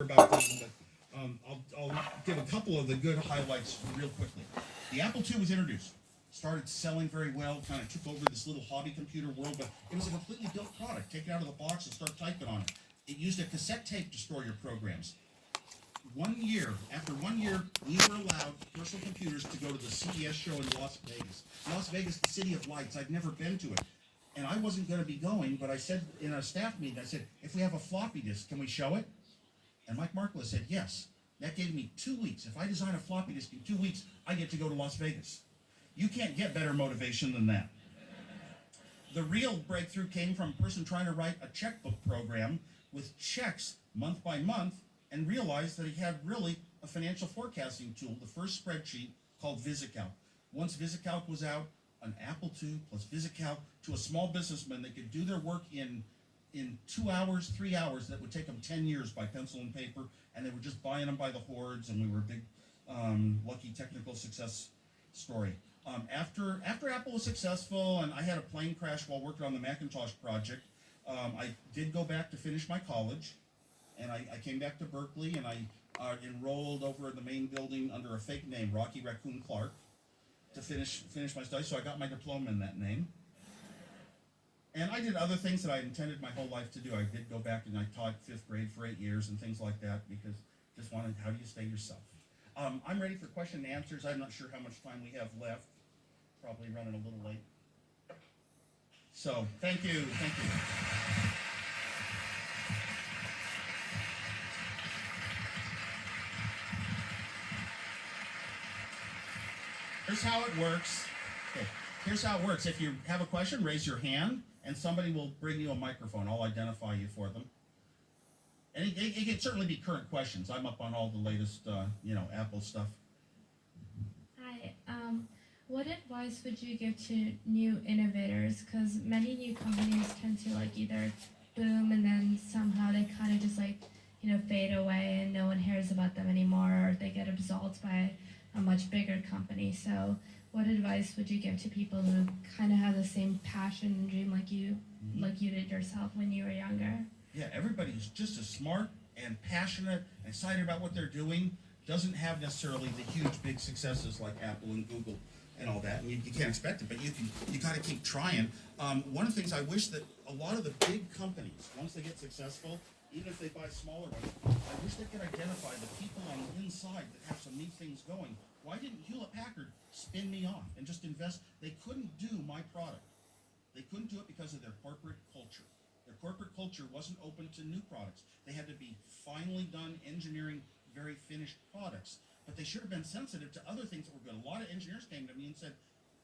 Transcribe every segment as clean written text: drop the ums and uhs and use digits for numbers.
about them, but I'll give a couple of the good highlights real quickly. The Apple II was introduced, started selling very well, kind of took over this little hobby computer world, but it was a completely built product. Take it out of the box and start typing on it. It used a cassette tape to store your programs. After 1 year, we were allowed personal computers to go to the CES show in Las Vegas. Las Vegas, the city of lights. I'd never been to it. And I wasn't going to be going, but I said in a staff meeting, I said, if we have a floppy disk, can we show it? And Mike Markla said, yes. That gave me 2 weeks. If I design a floppy disk in 2 weeks, I get to go to Las Vegas. You can't get better motivation than that. The real breakthrough came from a person trying to write a checkbook program with checks month by month and realized that he had really a financial forecasting tool, the first spreadsheet called VisiCalc. Once VisiCalc was out, an Apple II plus VisiCalc to a small businessman, they could do their work in 2 hours, 3 hours that would take them 10 years by pencil and paper, and they were just buying them by the hordes, and we were a big, lucky technical success story. After Apple was successful, and I had a plane crash while working on the Macintosh project, I did go back to finish my college, and I came back to Berkeley, and I enrolled over in the main building under a fake name, Rocky Raccoon Clark, to finish my studies, so I got my diploma in that name. And I did other things that I intended my whole life to do. I did go back and I taught 5th grade for 8 years and things like that because just wanted, how do you stay yourself? I'm ready for question and answers. I'm not sure how much time we have left. Probably running a little late. So, thank you. Here's how it works. Okay. Here's how it works. If you have a question, raise your hand, and somebody will bring you a microphone. I'll identify you for them. And it can certainly be current questions. I'm up on all the latest, Apple stuff. Hi. What advice would you give to new innovators? Because many new companies tend to either boom and then somehow they kind of just fade away and no one hears about them anymore, or they get absorbed by a much bigger company. So what advice would you give to people who kind of have the same passion and dream like you did yourself when you were younger? Yeah, everybody who's just as smart and passionate and excited about what they're doing doesn't have necessarily the huge big successes like Apple and Google and all that. And you can't expect it, but you got to keep trying. One of the things I wish that a lot of the big companies, once they get successful, even if they buy smaller ones, I wish they could identify the people on the inside that have some neat things going. Why didn't Hewlett-Packard spin me off and just invest? They couldn't do my product. They couldn't do it because of their corporate culture. Their corporate culture wasn't open to new products. They had to be finely done engineering, very finished products. But they should have been sensitive to other things that were good. A lot of engineers came to me and said,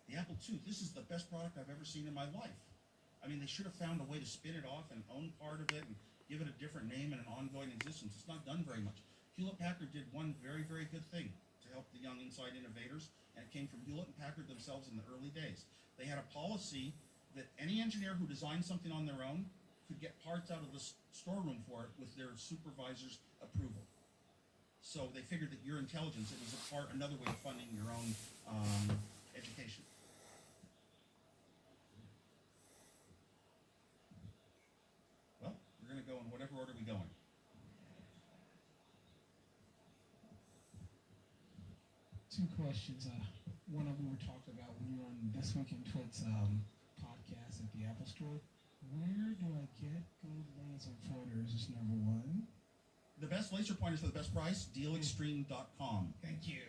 the Apple II, this is the best product I've ever seen in my life. I mean, they should have found a way to spin it off and own part of it and give it a different name and an ongoing existence. It's not done very much. Hewlett-Packard did one very, very good thing to help the young inside innovators, and it came from Hewlett-Packard themselves in the early days. They had a policy that any engineer who designed something on their own could get parts out of the storeroom for it with their supervisor's approval. So they figured that your intelligence, it was another way of funding your own education. Well, we're going to go in whatever order we go in. Two questions. One of them we talked about when you were on This Week in Twit's podcast at the Apple Store. Where do I get good laser pointers is number one. The best laser pointers for the best price, dealextreme.com. Thank you.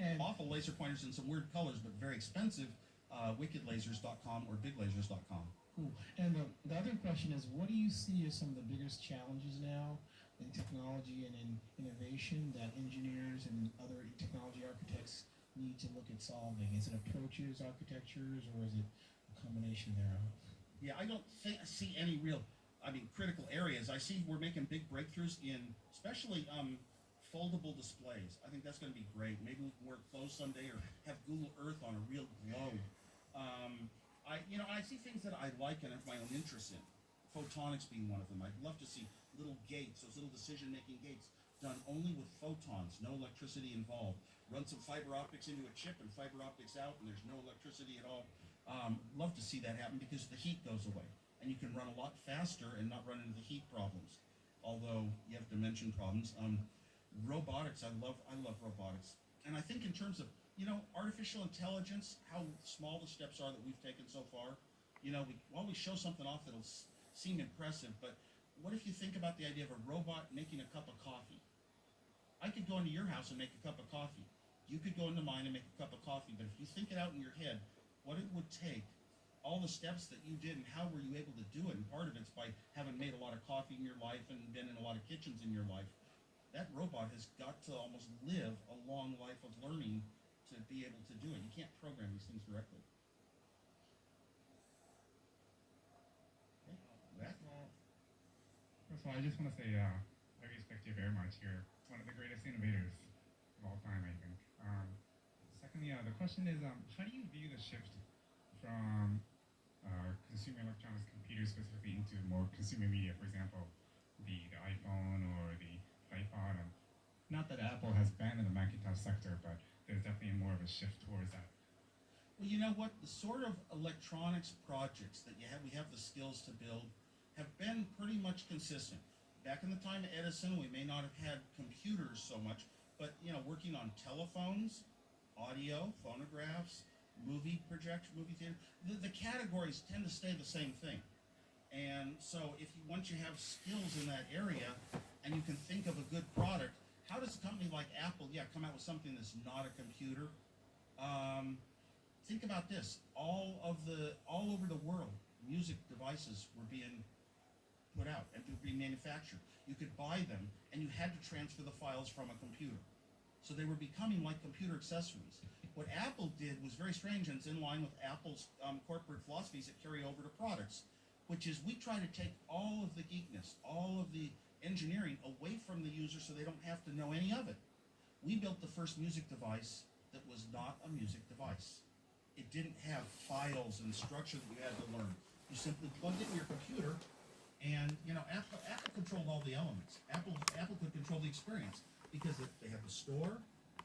And awful laser pointers in some weird colors, but very expensive, wickedlasers.com or biglasers.com. Cool. And the other question is, what do you see as some of the biggest challenges now in technology and in innovation that engineers and other technology architects need to look at solving? Is it approaches, architectures, or is it a combination thereof? Yeah, I don't see any real, critical areas. I see we're making big breakthroughs in, especially foldable displays. I think that's going to be great. Maybe we can wear clothes someday or have Google Earth on a real globe. I see things that I like and have my own interest in. Photonics being one of them. I'd love to see little gates, those little decision-making gates, done only with photons, no electricity involved. Run some fiber optics into a chip and fiber optics out, and there's no electricity at all. Love to see that happen because the heat goes away, and you can run a lot faster and not run into the heat problems. although you have dimension problems. Robotics, I love robotics. And I think in terms of, artificial intelligence, how small the steps are that we've taken so far, while we show something off that'll seem impressive, but what if you think about the idea of a robot making a cup of coffee? I could go into your house and make a cup of coffee. You could go into mine and make a cup of coffee, but if you think it out in your head, what it would take, all the steps that you did and how were you able to do it, and part of it's by having made a lot of coffee in your life and been in a lot of kitchens in your life, that robot has got to almost live a long life of learning to be able to do it. You can't program these things directly. Okay. Matt? Well, first of all, I just want to say I respect you very much. You're one of the greatest innovators of all time, I think. Secondly, the question is, how do you view the shift from consumer electronics, computers specifically, into more consumer media? For example, the iPhone or the iPod. Not that Apple has banned in the Macintosh sector, but there's definitely more of a shift towards that. Well, you know what? The sort of electronics projects that we have the skills to build, have been pretty much consistent. Back in the time of Edison, we may not have had computers so much, but working on telephones, audio, phonographs, movie projection, movie theater, the categories tend to stay the same thing. And so once you have skills in that area and you can think of a good product, how does a company like Apple, come out with something that's not a computer? Think about this. All over the world, music devices were being put out and being manufactured. You could buy them and you had to transfer the files from a computer. So they were becoming like computer accessories. What Apple did was very strange, and it's in line with Apple's corporate philosophies that carry over to products, which is we try to take all of the geekness, all of the engineering away from the user so they don't have to know any of it. We built the first music device that was not a music device. It didn't have files and structure that you had to learn. You simply plugged it in your computer, and Apple controlled all the elements. Apple could control the experience because they had the store,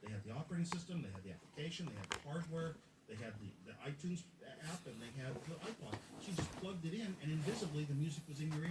they had the operating system, they had the application, they had the hardware, they had the iTunes app, and they had the iPod. So you just plugged it in, and invisibly the music was in your ear.